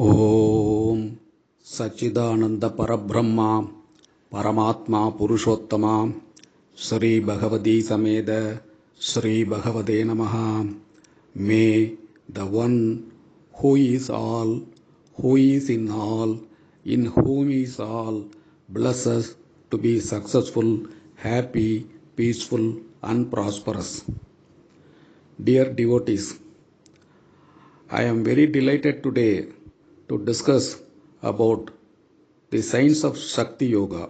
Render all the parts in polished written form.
ओम सच्चिदानंद परब्रह्मा परमात्मा पुरुषोत्तमा श्री भगवती समेत श्री भगवते नमः. May the one who is all, who is in whom is all, bless us to be successful, happy, peaceful and prosperous. Dear devotees, I am very delighted today to discuss about the science of Shakti Yoga.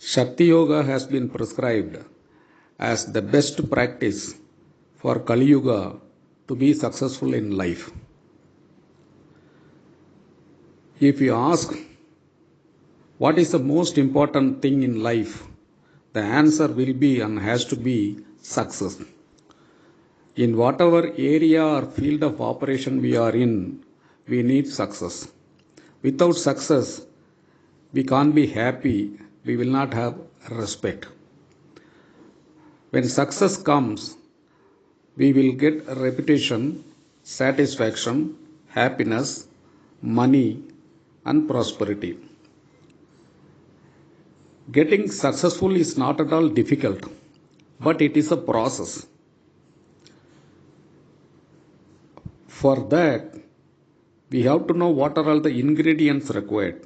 Shakti Yoga has been prescribed as the best practice for Kali Yuga to be successful in life. If you ask what is the most important thing in life, the answer will be and has to be success. In whatever area or field of operation we are in, we need success. Without success, we can't be happy, we will not have respect. When success comes, we will get a reputation, satisfaction, happiness, money, and prosperity. Getting successful is not at all difficult, but it is a process. For that, we have to know what are all the ingredients required.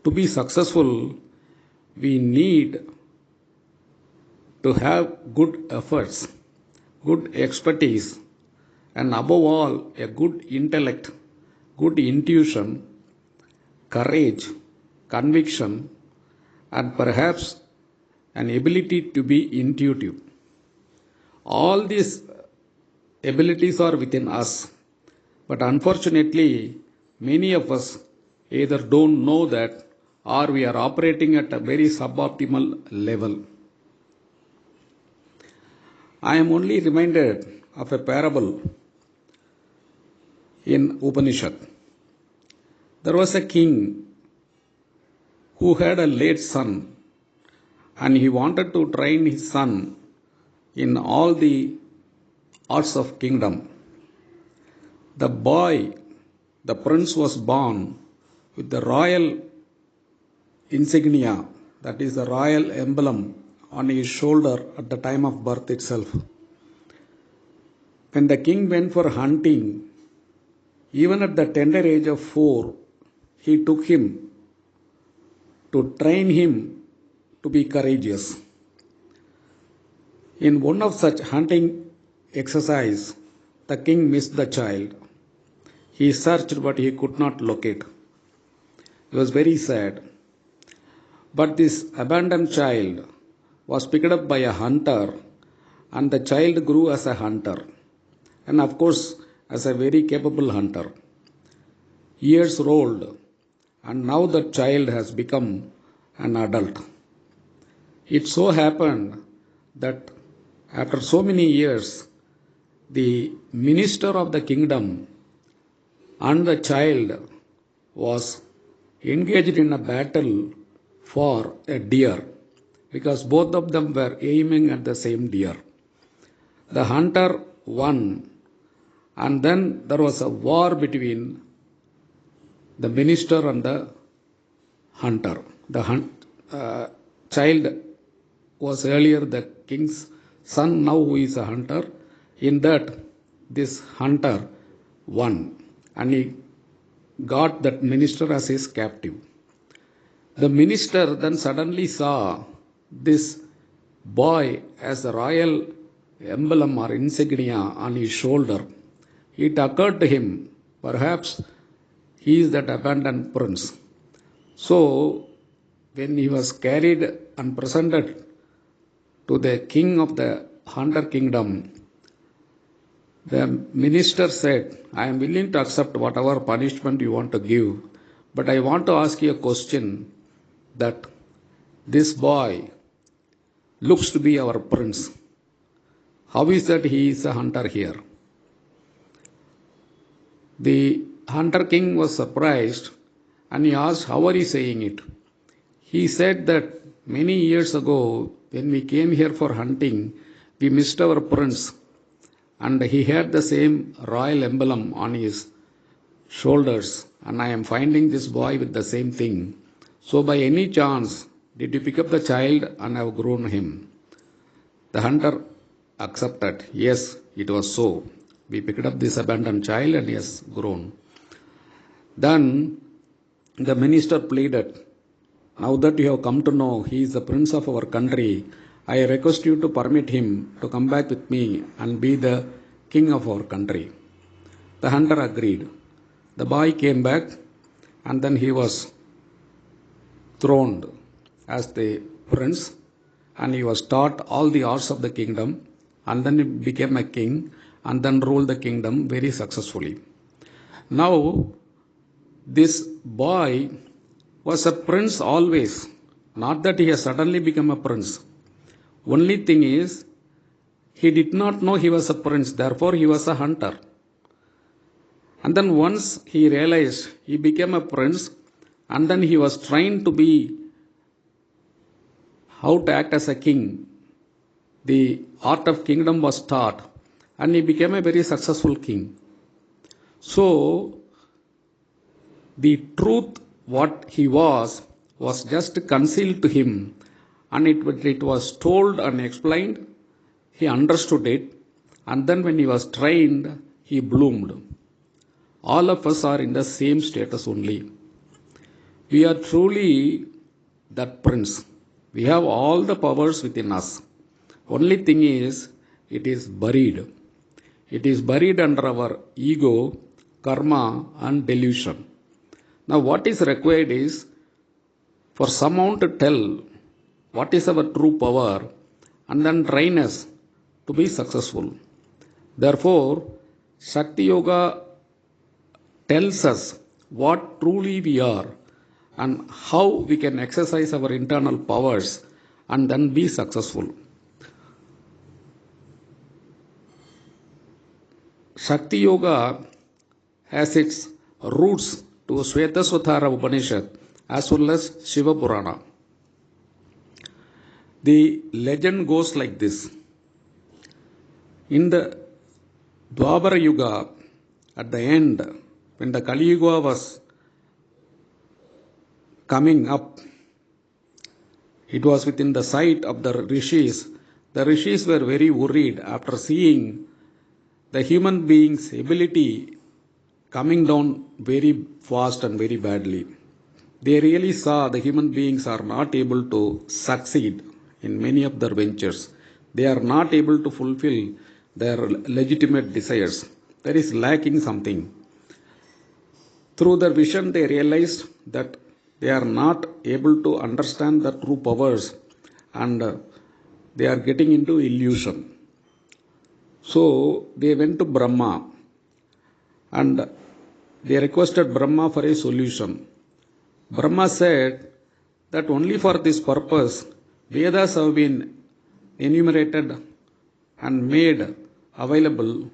To be successful, we need to have good efforts, good expertise, and above all, a good intellect, good intuition, courage, conviction, and perhaps an ability to be intuitive. All these abilities are within us. But unfortunately, many of us either don't know that or we are operating at a very suboptimal level. I am only reminded of a parable in Upanishad. There was a king who had a late son and he wanted to train his son in all the arts of kingdom. The boy, the prince, was born with the royal insignia, that is the royal emblem, on his shoulder at the time of birth itself. When the king went for hunting, even at the tender age of 4, he took him to train him to be courageous. In one of such hunting exercise, the king missed the child. He searched but he could not locate. He was very sad. But this abandoned child was picked up by a hunter and the child grew as a hunter and of course as a very capable hunter. Years rolled and now the child has become an adult. It so happened that after so many years, the minister of the kingdom and the child was engaged in a battle for a deer because both of them were aiming at the same deer. The hunter won and then there was a war between the minister and the hunter. The child was earlier the king's son, now who is a hunter. In that, this hunter won and he got that minister as his captive. The minister then suddenly saw this boy as a royal emblem or insignia on his shoulder. It occurred to him, perhaps he is that abandoned prince. So, when he was carried and presented to the king of the hunter kingdom, the minister said, I am willing to accept whatever punishment you want to give, but I want to ask you a question that this boy looks to be our prince. How is that he is a hunter here? The hunter king was surprised and he asked, how are you saying it? He said that many years ago, when we came here for hunting, we missed our prince and he had the same royal emblem on his shoulders, and I am finding this boy with the same thing. So, by any chance, did you pick up the child and have grown him? The hunter accepted. Yes, it was so. We picked up this abandoned child and he has grown. Then the minister pleaded, now that you have come to know he is the prince of our country, I request you to permit him to come back with me and be the king of our country. The hunter agreed. The boy came back and then he was throned as the prince and he was taught all the arts of the kingdom and then he became a king and then ruled the kingdom very successfully. Now, this boy was a prince always, not that he has suddenly become a prince. Only thing is, he did not know he was a prince, therefore he was a hunter. And then once he realized he became a prince, and then he was trained to be how to act as a king. The art of kingdom was taught, and he became a very successful king. So, the truth, what he was just concealed to him, and it was told and explained. He understood it, and then when he was trained, he bloomed. All of us are in the same status only. We are truly that prince. We have all the powers within us. Only thing is, it is buried. It is buried under our ego, karma, and delusion. Now, what is required is for someone to tell what is our true power and then train us to be successful. Therefore, Shakti Yoga tells us what truly we are and how we can exercise our internal powers and then be successful. Shakti Yoga has its roots to Svetasvatara Upanishad as well as Shiva Purana. The legend goes like this. In the Dwapara Yuga, at the end, when the Kali Yuga was coming up, it was within the sight of the rishis. The rishis were very worried after seeing the human being's ability coming down very fast and very badly. They really saw the human beings are not able to succeed in many of their ventures. They are not able to fulfill their legitimate desires. There is lacking something. Through their vision, they realized that they are not able to understand the true powers and they are getting into illusion. So they went to Brahma and they requested Brahma for a solution. Brahma said that only for this purpose Vedas have been enumerated and made available,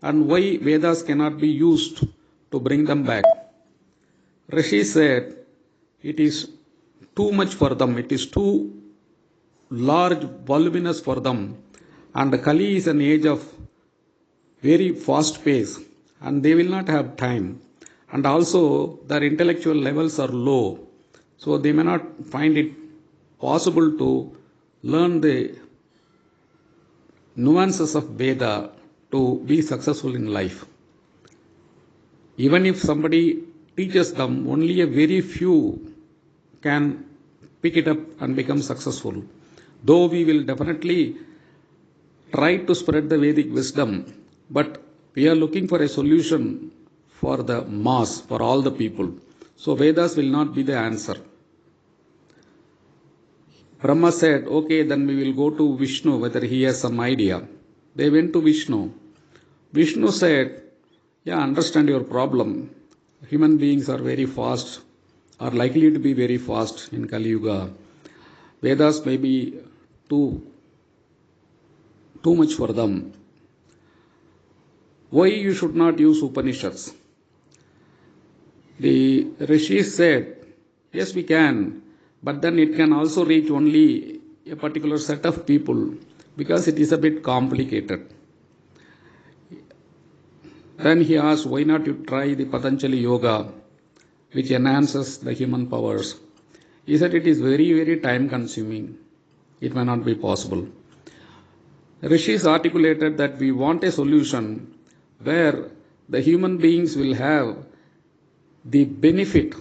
and why Vedas cannot be used to bring them back. Rishi said it is too much for them, it is too large, voluminous for them, and Kali is an age of very fast pace and they will not have time, and also their intellectual levels are low, so they may not find it possible to learn the nuances of Veda to be successful in life. Even if somebody teaches them, only a very few can pick it up and become successful. Though we will definitely try to spread the Vedic wisdom, but we are looking for a solution for the mass, for all the people. So Vedas will not be the answer. Brahma said, okay, then we will go to Vishnu, whether he has some idea. They went to Vishnu. Vishnu said, yeah, understand your problem. Human beings are very fast, are likely to be very fast in Kali Yuga. Vedas may be too much for them. Why you should not use Upanishads? The rishis said, yes, we can, but then it can also reach only a particular set of people because it is a bit complicated. Then he asked, why not you try the Patanjali yoga, which enhances the human powers? He said it is very, very time consuming. It may not be possible. Rishis articulated that we want a solution where the human beings will have the benefit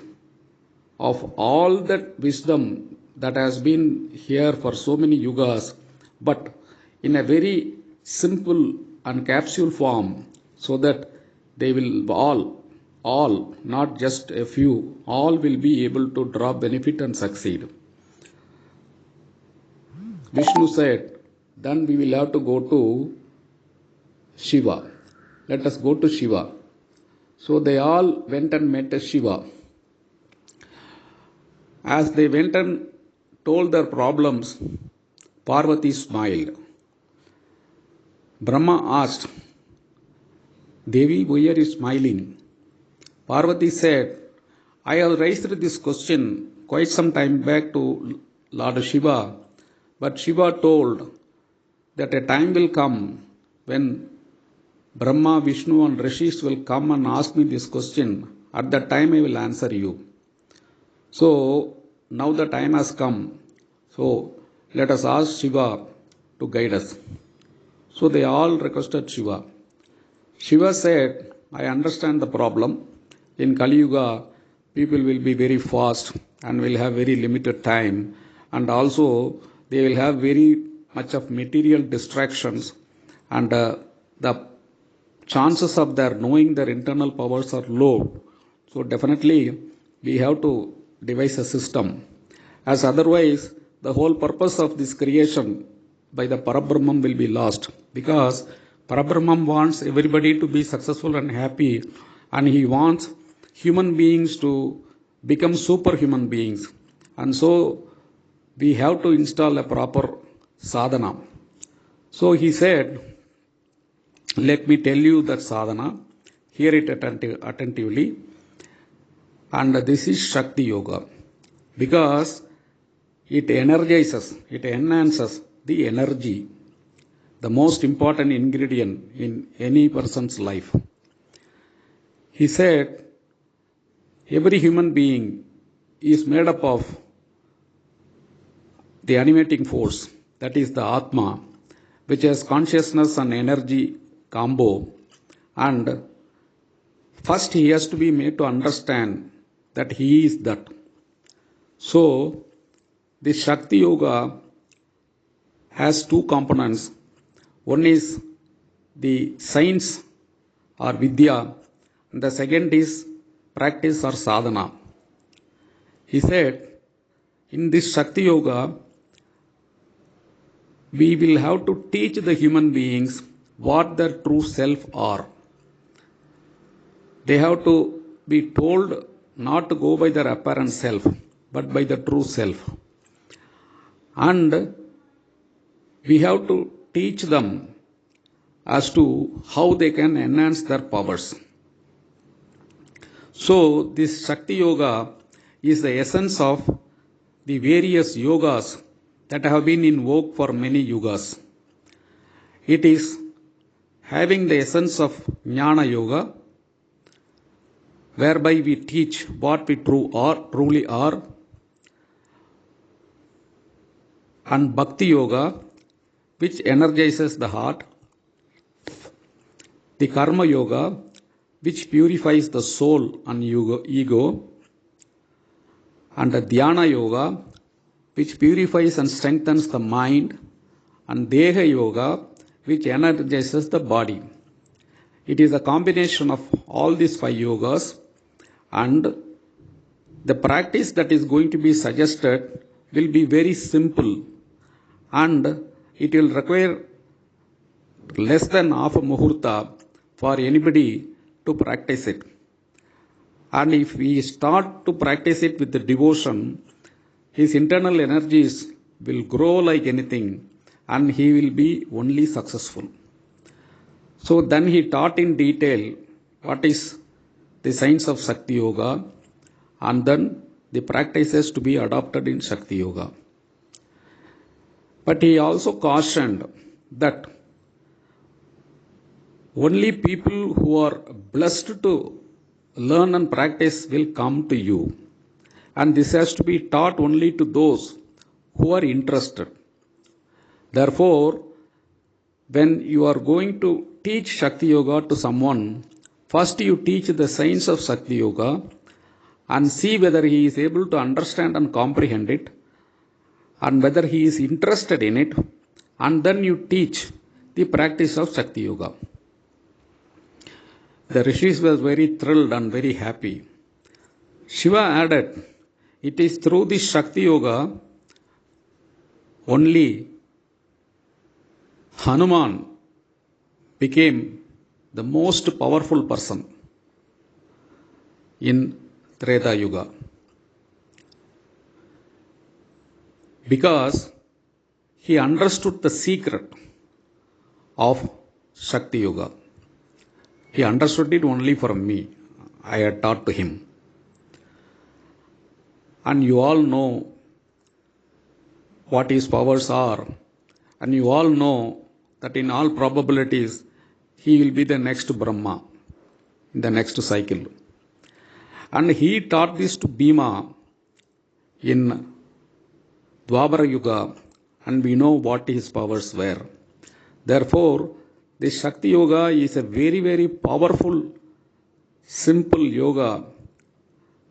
of all that wisdom that has been here for so many yugas, but in a very simple and capsule form, so that they will all, not just a few, all will be able to draw benefit and succeed. Vishnu said, then we will have to go to Shiva. Let us go to Shiva. So they all went and met Shiva. As they went and told their problems, Parvati smiled. Brahma asked, Devi, why are you smiling? Parvati said, I have raised this question quite some time back to Lord Shiva, but Shiva told that a time will come when Brahma, Vishnu and Rishis will come and ask me this question. At that time I will answer you. So now the time has come. So let us ask Shiva to guide us. So they all requested Shiva. Shiva said, I understand the problem. In Kali Yuga, people will be very fast and will have very limited time. And also, they will have very much of material distractions. And the chances of their knowing their internal powers are low. So definitely, we have to devise a system. As otherwise, the whole purpose of this creation by the Parabrahman will be lost, because Parabrahman wants everybody to be successful and happy, and he wants human beings to become superhuman beings. And so we have to install a proper sadhana. So he said, let me tell you that sadhana, hear it attentively, and this is Shakti Yoga, because it energizes, it enhances the energy, the most important ingredient in any person's life. He said, every human being is made up of the animating force, that is the Atma, which has consciousness and energy combo. And first he has to be made to understand that he is that. So this Shakti Yoga has two components. One is the science or Vidya, and the second is practice or sadhana. He said, in this Shakti Yoga, we will have to teach the human beings what their true self are. They have to be told not to go by their apparent self, but by the true self. And we have to teach them as to how they can enhance their powers. So this Shakti Yoga is the essence of the various yogas that have been in vogue for many yugas. It is having the essence of Jnana Yoga, whereby we teach what we truly are, and Bhakti Yoga, which energizes the heart, the Karma Yoga, which purifies the soul and ego, and the Dhyana Yoga, which purifies and strengthens the mind, and Deha Yoga, which energizes the body. It is a combination of all these 5 yogas, and the practice that is going to be suggested will be very simple, and it will require less than half a muhurta for anybody to practice it. And if we start to practice it with the devotion, his internal energies will grow like anything, and he will be only successful. So then he taught in detail what is the science of Shakti Yoga, and then the practices to be adopted in Shakti Yoga. But he also cautioned that Only people who are blessed to learn and practice will come to you. And this has to be taught only to those who are interested. Therefore, when you are going to teach Shakti Yoga to someone, first you teach the science of Shakti Yoga and see whether he is able to understand and comprehend it and whether he is interested in it, and then you teach the practice of Shakti Yoga. The rishis were very thrilled and very happy. Shiva added, it is through this Shakti Yoga only Hanuman became the most powerful person in Treta Yuga. Because he understood the secret of Shakti Yoga. He understood it only from me. I had taught to him. And you all know what his powers are. And you all know that in all probabilities, he will be the next Brahma in the next cycle. And he taught this to Bhima in Dwapara Yuga, and we know what his powers were. Therefore, this Shakti Yoga is a very, very powerful, simple yoga,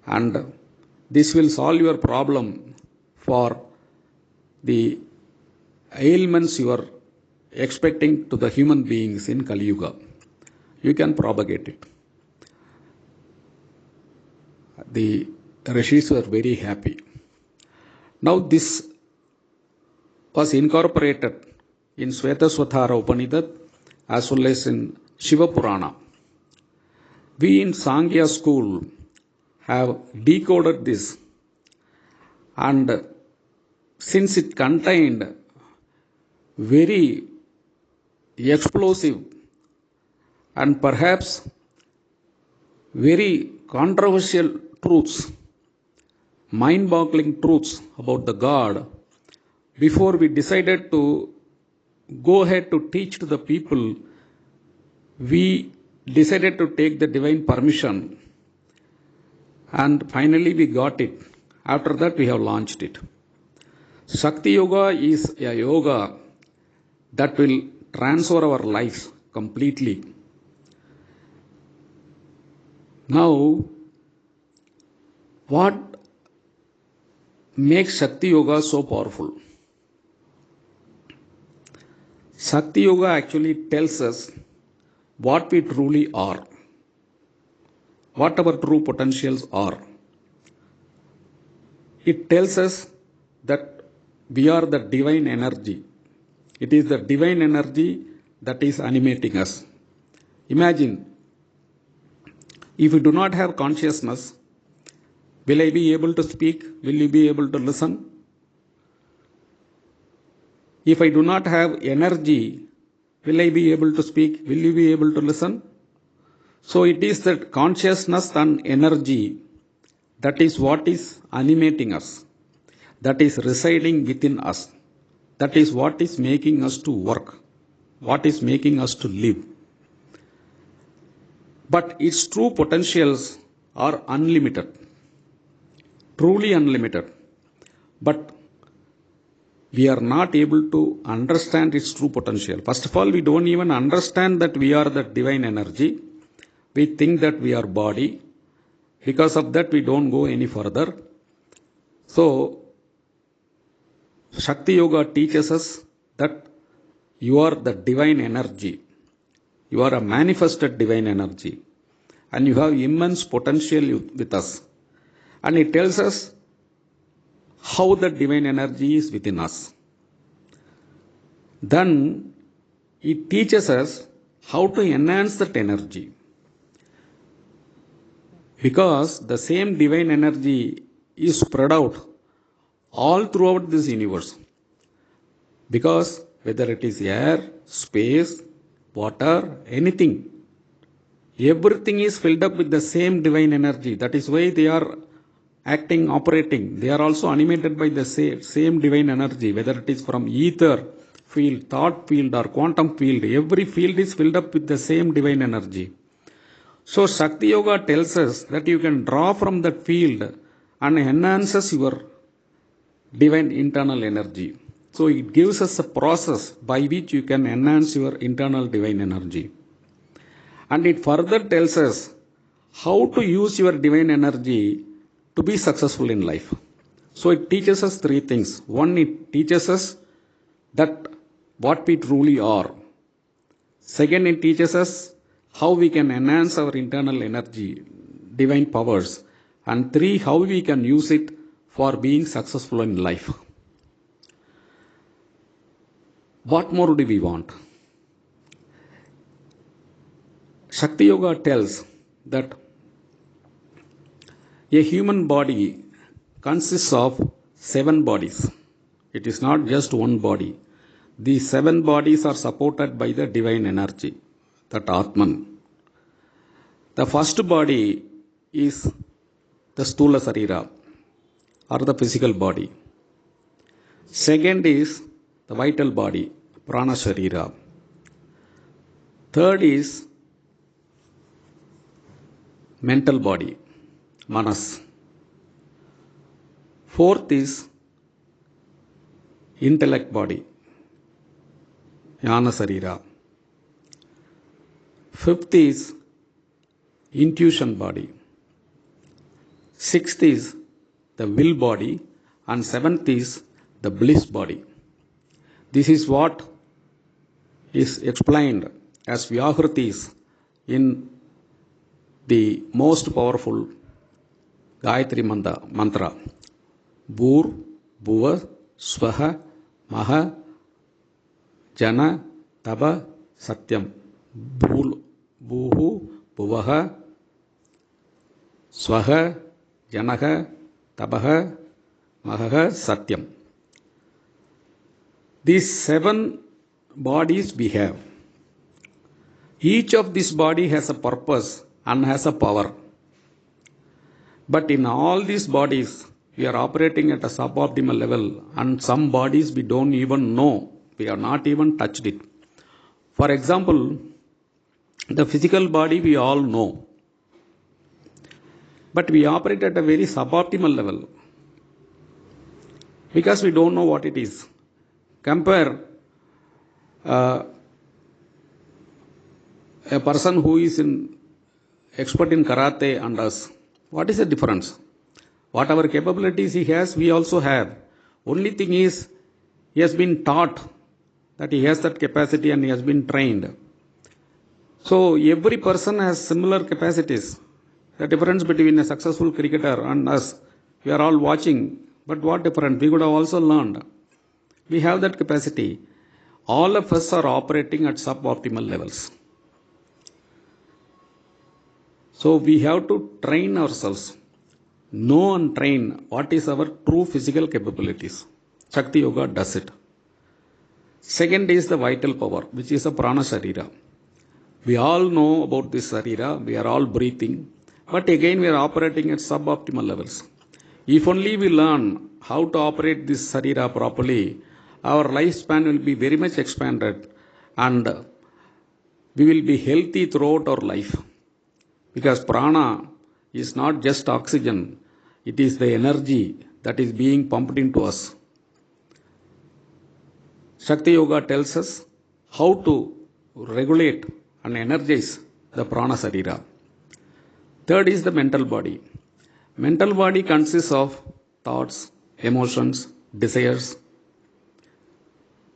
and this will solve your problem for the ailments you are expecting to the human beings in Kali Yuga. You can propagate it. The rishis were very happy. Now this was incorporated in Svetasvatara Upanishad as well as in Shiva Purana. We in Sankhya school have decoded this, and since it contained very explosive and perhaps very controversial truths, mind-boggling truths about the God, before we decided to go ahead to teach to the people, we decided to take the divine permission, and finally we got it. After that we have launched it. Shakti Yoga is a yoga that will transform our lives completely. Now, what makes Shakti Yoga so powerful? Shakti Yoga actually tells us what we truly are, what our true potentials are. It tells us that we are the divine energy. It is the divine energy that is animating us. Imagine, if you do not have consciousness, will I be able to speak? Will you be able to listen? If I do not have energy, will I be able to speak? Will you be able to listen? So it is that consciousness and energy that is what is animating us, that is residing within us, that is what is making us to work, what is making us to live. But its true potentials are unlimited, truly unlimited. But we are not able to understand its true potential. First of all, we don't even understand that we are the divine energy. We think that we are body. Because of that, we don't go any further. So, Shakti Yoga teaches us that you are the divine energy. You are a manifested divine energy. And you have immense potential with us. And it tells us how the divine energy is within us. Then it teaches us how to enhance that energy. Because the same divine energy is spread out all throughout this universe. Because whether it is air, space, water, anything, everything is filled up with the same divine energy. That is why they are acting, operating. They are also animated by the same divine energy, whether it is from ether, field, thought field or quantum field, every field is filled up with the same divine energy. So Shakti Yoga tells us that you can draw from that field and enhances your divine internal energy. So it gives us a process by which you can enhance your internal divine energy. And it further tells us how to use your divine energy to be successful in life. So it teaches us three things. One, it teaches us that what we truly are. Second, it teaches us how we can enhance our internal energy, divine powers. And three, how we can use it for being successful in life. What more do we want? Shakti Yoga tells that a human body consists of 7 bodies. It is not just one body. These 7 bodies are supported by the divine energy, that Atman. The first body is the Stula Sarira, or the physical body. Second is the vital body, Prana Sharira. Third is mental body, Manas. Fourth is intellect body, Jnana Sarira. Fifth is intuition body. Sixth is the will body, and seventh is the bliss body. This is what is explained as Vyakhritis in the most powerful Gayatri mantra. Bhur, Bhuva, Swaha, Maha, Jana, Taba, Satyam. Bhuhu, Bhuvaha, Swaha, Janaha, Tabaha, Mahaha, Satyam. These 7 bodies we have. Each of this body has a purpose and has a power. But in all these bodies, we are operating at a suboptimal level, and some bodies we don't even know. We have not even touched it. For example, the physical body we all know. But we operate at a very suboptimal level because we don't know what it is. Compare a person who is expert in karate and us. What is the difference? Whatever capabilities he has, we also have. Only thing is, he has been taught that he has that capacity and he has been trained. So every person has similar capacities. The difference between a successful cricketer and us, we are all watching. But what difference? We could have also learned. We have that capacity. All of us are operating at suboptimal levels. So we have to train ourselves. Know and train what is our true physical capabilities. Shakti Yoga does it. Second is the vital power, which is a Prana Sharira. We all know about this Sharira. We are all breathing. But again, we are operating at suboptimal levels. If only we learn how to operate this Sharira properly, our lifespan will be very much expanded and we will be healthy throughout our life. Because prana is not just oxygen, it is the energy that is being pumped into us. Shakti Yoga tells us how to regulate and energize the prana sarira. Third is the mental body. Mental body consists of thoughts, emotions, desires.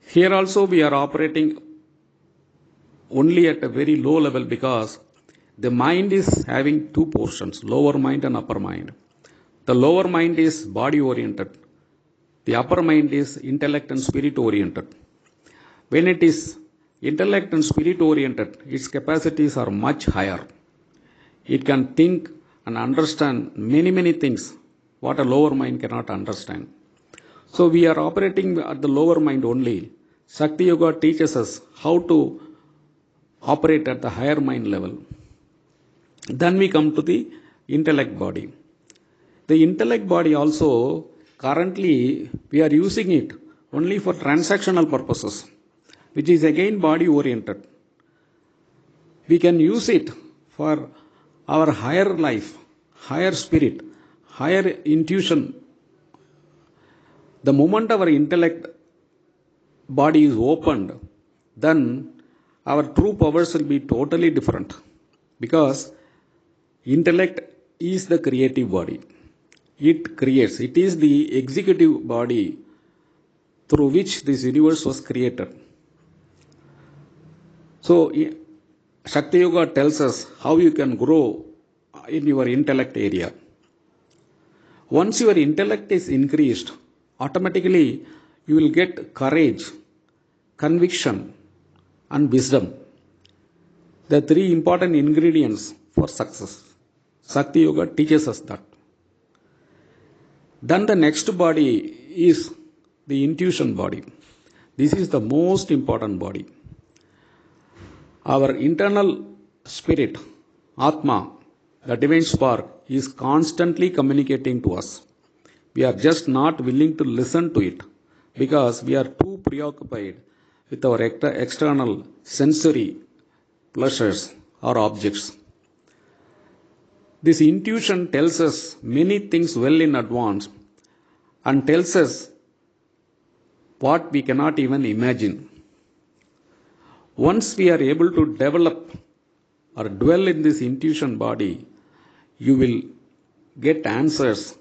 Here also we are operating only at a very low level because the mind is having two portions, lower mind and upper mind. The lower mind is body oriented. The upper mind is intellect and spirit oriented. When it is intellect and spirit oriented, its capacities are much higher. It can think and understand many things what a lower mind cannot understand. So we are operating at the lower mind only. Shakti Yoga teaches us how to operate at the higher mind level. Then we come to the intellect body. The intellect body also, currently we are using it only for transactional purposes. which is again body oriented. We can use it for our higher life, higher spirit, higher intuition. The moment our intellect body is opened, then our true powers will be totally different, because intellect is the creative body. It creates, it is the executive body through which this universe was created. So, Shakti Yoga tells us how you can grow in your intellect area. Once your intellect is increased, automatically you will get courage, conviction, and wisdom. The three important ingredients for success. Shakti Yoga teaches us that. Then the next body is the intuition body. This is the most important body. Our internal spirit, Atma, the divine spark, is constantly communicating to us. We are just not willing to listen to it because we are too preoccupied with our external sensory pleasures or objects. This intuition tells us many things well in advance and tells us what we cannot even imagine. Once we are able to develop or dwell in this intuition body, you will get answers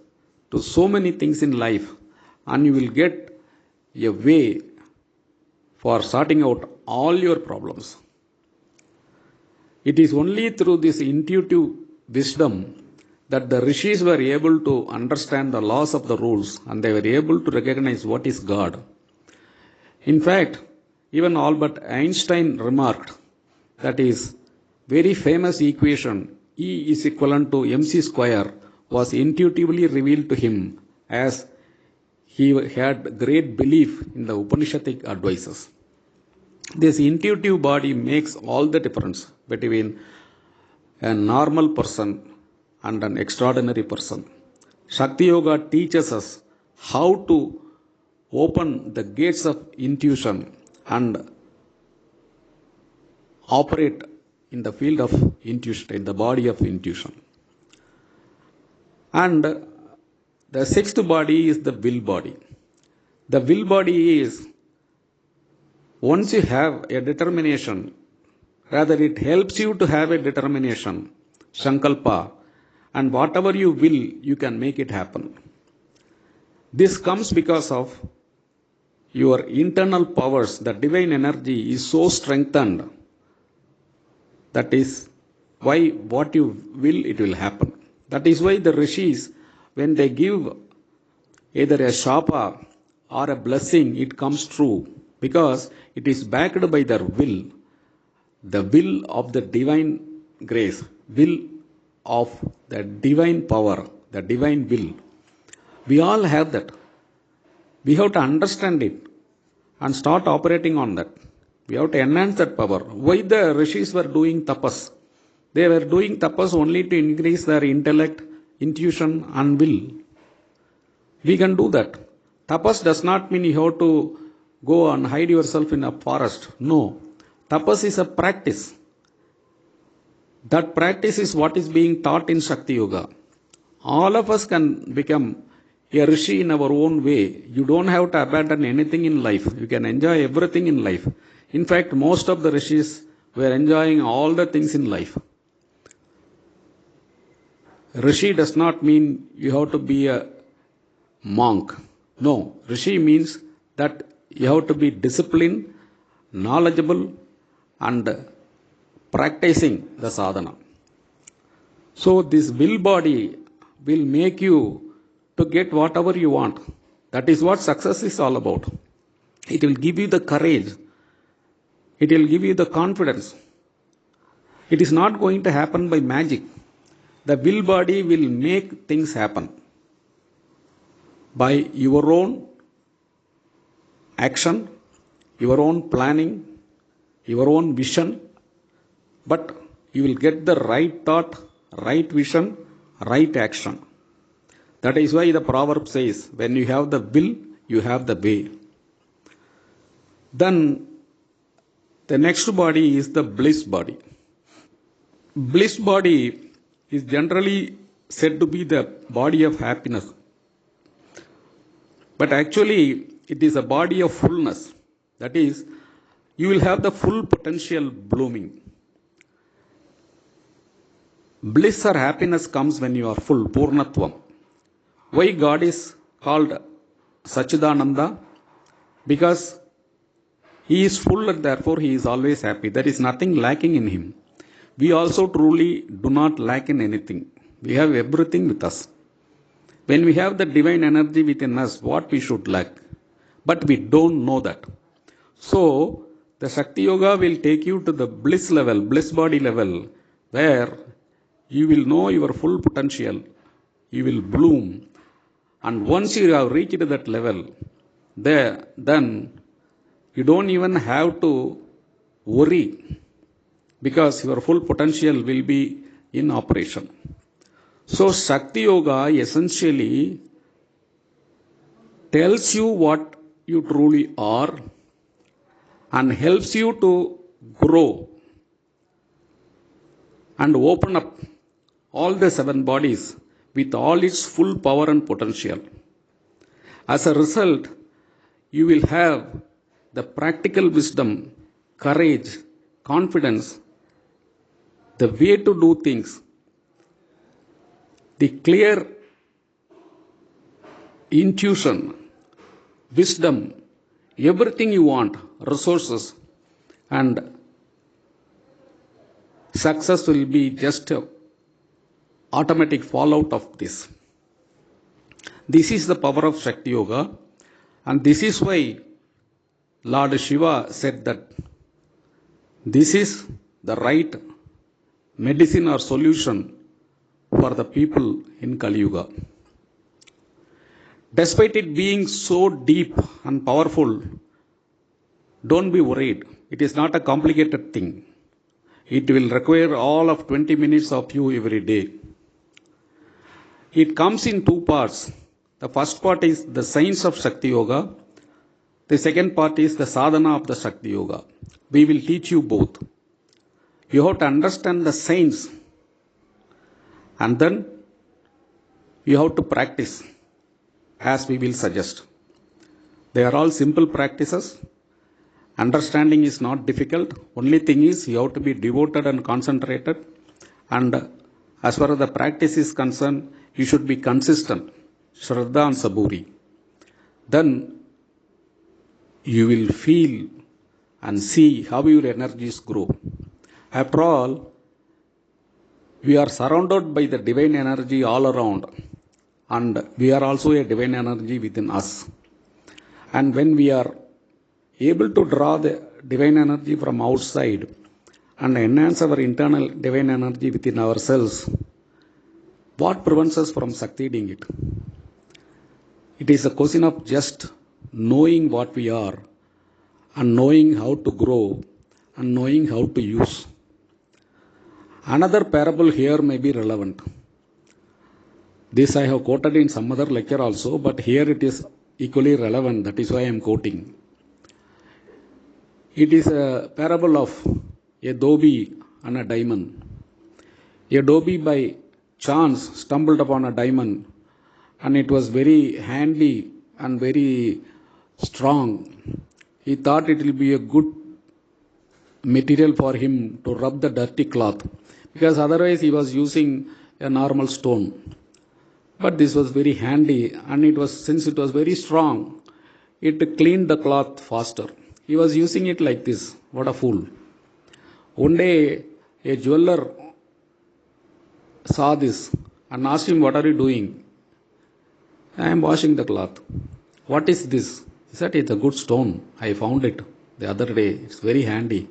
to so many things in life, and you will get a way for sorting out all your problems. It is only through this intuitive wisdom that the rishis were able to understand the laws of the rules, and they were able to recognize what is God. In fact, even Albert Einstein remarked that his very famous equation E is equivalent to mc square was intuitively revealed to him, as he had great belief in the Upanishadic advices. This intuitive body makes all the difference between a normal person and an extraordinary person. Shakti Yoga teaches us how to open the gates of intuition and operate in the field of intuition, in the body of intuition. And the sixth body is the will body. The will body is, once you have a determination, rather it helps you to have a determination, Sankalpa, and whatever you will, you can make it happen. This comes because of your internal powers. The divine energy is so strengthened. That is why what you will, it will happen. That is why the rishis, when they give either a shapa or a blessing, it comes true, because it is backed by their will, the will of the divine grace, will of the divine power, the divine will. We all have that. We have to understand it and start operating on that. We have to enhance that power. Why the rishis were doing tapas? They were doing tapas only to increase their intellect, intuition, and will. We can do that. Tapas does not mean you have to go and hide yourself in a forest. No. Tapas is a practice. That practice is what is being taught in Shakti Yoga. All of us can become a rishi in our own way. You don't have to abandon anything in life. You can enjoy everything in life. In fact, most of the rishis were enjoying all the things in life. Rishi does not mean you have to be a monk. No, rishi means that you have to be disciplined, knowledgeable, and practicing the sadhana. So this will body will make you to get whatever you want. That is what success is all about. It will give you the courage. It will give you the confidence. It is not going to happen by magic. The will body will make things happen by your own action, your own planning, your own vision. But you will get the right thought, right vision, right action. That is why the proverb says, when you have the will, you have the way. Then The next body is the bliss body. Bliss body is generally said to be the body of happiness, but actually it is a body of fullness. That is, you will have the full potential blooming. Bliss or happiness comes when you are full, Purnatvam. Why God is called Sachidananda? Because He is full and therefore He is always happy. There is nothing lacking in Him. We also truly do not lack in anything. We have everything with us. When we have the divine energy within us, what we should lack? But we don't know that. So, the Shakti Yoga will take you to the bliss level, bliss body level, where you will know your full potential. You will bloom. And once you have reached that level, then you don't even have to worry because your full potential will be in operation. So Shakti Yoga essentially tells you what you truly are and helps you to grow and open up all the 7 bodies with all its full power and potential. As a result, you will have the practical wisdom, courage, confidence, the way to do things, the clear intuition, wisdom, everything you want, resources, and success will be just a automatic fallout of this. This is the power of Shakti Yoga, and this is why Lord Shiva said that this is the right medicine or solution for the people in Kali Yuga. Despite it being so deep and powerful, don't be worried. It is not a complicated thing. It will require all of 20 minutes of you every day. It comes in 2 parts. The first part is the science of Shakti Yoga. The second part is the sadhana of the Shakti Yoga. We will teach you both. You have to understand the science and then you have to practice as we will suggest. They are all simple practices. Understanding is not difficult. Only thing is you have to be devoted and concentrated. And as far as the practice is concerned, you should be consistent. Shraddha and Saburi. Then you will feel and see how your energies grow. After all, we are surrounded by the divine energy all around, and we are also a divine energy within us. And when we are able to draw the divine energy from outside and enhance our internal divine energy within ourselves, what prevents us from succeeding it? It is a question of just knowing what we are and knowing how to grow and knowing how to use. Another parable here may be relevant. This I have quoted in some other lecture also, but here it is equally relevant. That is why I am quoting. It is a parable of a dhobi and a diamond. A dhobi by chance stumbled upon a diamond, and it was very handy and very strong. He thought it will be a good material for him to rub the dirty cloth, because otherwise he was using a normal stone. But this was very handy, and since it was very strong, it cleaned the cloth faster. He was using it like this. What a fool. One day, a jeweler saw this and asked him, "What are you doing?" "I am washing the cloth." "What is this?" He said, "It's a good stone. I found it the other day. It's very handy."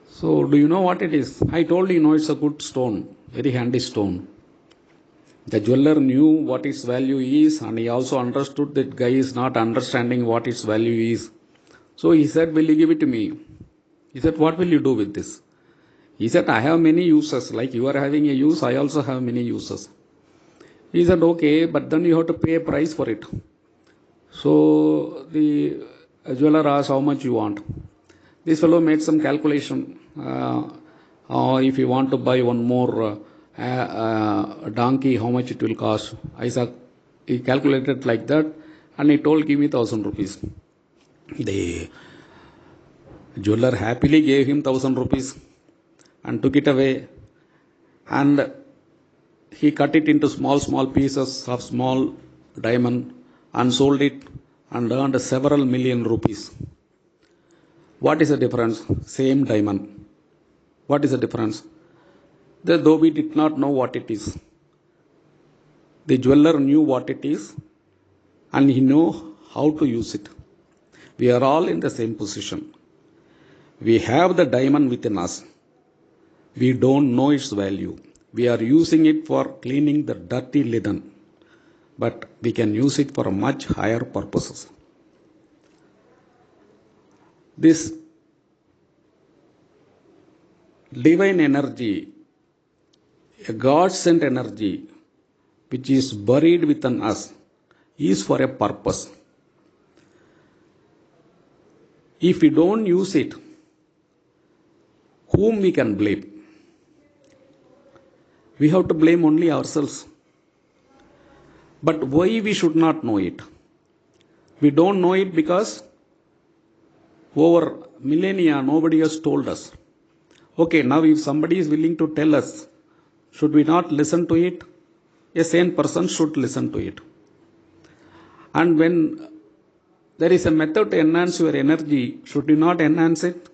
"So, do you know what it is?" "I told you, no, it's a good stone, very handy stone." The jeweler knew what its value is, and he also understood that guy is not understanding what its value is. So he said, "Will you give it to me?" He said, "What will you do with this?" He said, "I have many uses. Like you are having a use, I also have many uses." He said, "Okay, but then you have to pay a price for it." So the jeweler asked, "How much you want?" This fellow made some calculation. If you want to buy one more donkey, how much it will cost? He calculated like that, and he told, give me 1,000 rupees. The jeweler happily gave him 1,000 rupees and took it away, and he cut it into small pieces of small diamond and sold it and earned several million rupees. What is the difference? Same diamond. What is the difference? Though we did not know what it is, the jeweler knew what it is and he knew how to use it. We are all in the same position. We have the diamond within us. We don't know its value. We are using it for cleaning the dirty linen, but we can use it for much higher purposes. This divine energy, a God-sent energy, which is buried within us, is for a purpose. If we don't use it, whom we can blame? We have to blame only ourselves. But why we should not know it? We don't know it because over millennia nobody has told us. Okay, now if somebody is willing to tell us, should we not listen to it? A sane person should listen to it. And when there is a method to enhance your energy, should you not enhance it?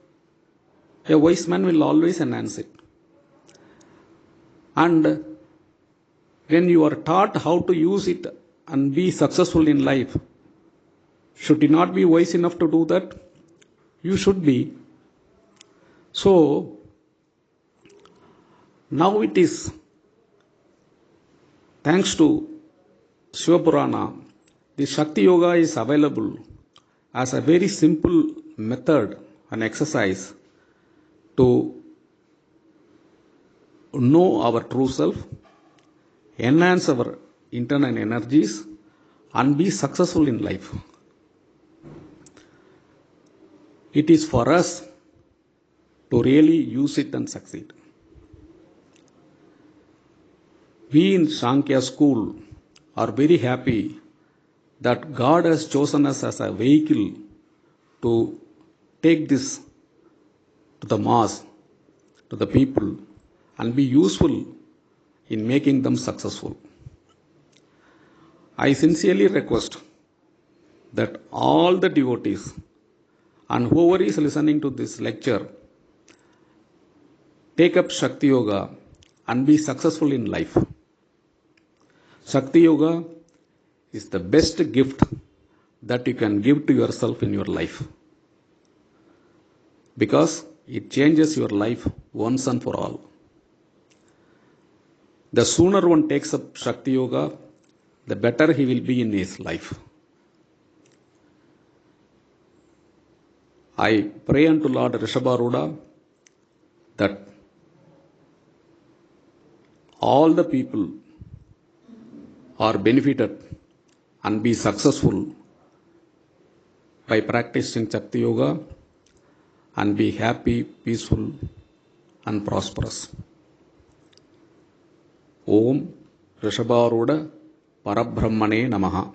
A wise man will always enhance it. And when you are taught how to use it and be successful in life, should you not be wise enough to do that? You should be. So, now it is, thanks to Shiva Purana, the Shakti Yoga is available as a very simple method and exercise to know our true self, enhance our internal energies, and be successful in life. It is for us to really use it and succeed. We in Sankhya school are very happy that God has chosen us as a vehicle to take this to the mass, to the people, and be useful in making them successful. I sincerely request that all the devotees and whoever is listening to this lecture take up Shakti Yoga and be successful in life. Shakti Yoga is the best gift that you can give to yourself in your life, because it changes your life once and for all. The sooner one takes up Shakti Yoga, the better he will be in his life. I pray unto Lord Rishabharuda that all the people are benefited and be successful by practicing Shakti Yoga and be happy, peaceful and prosperous. Om Rishabharuda Parabrahmane Namaha.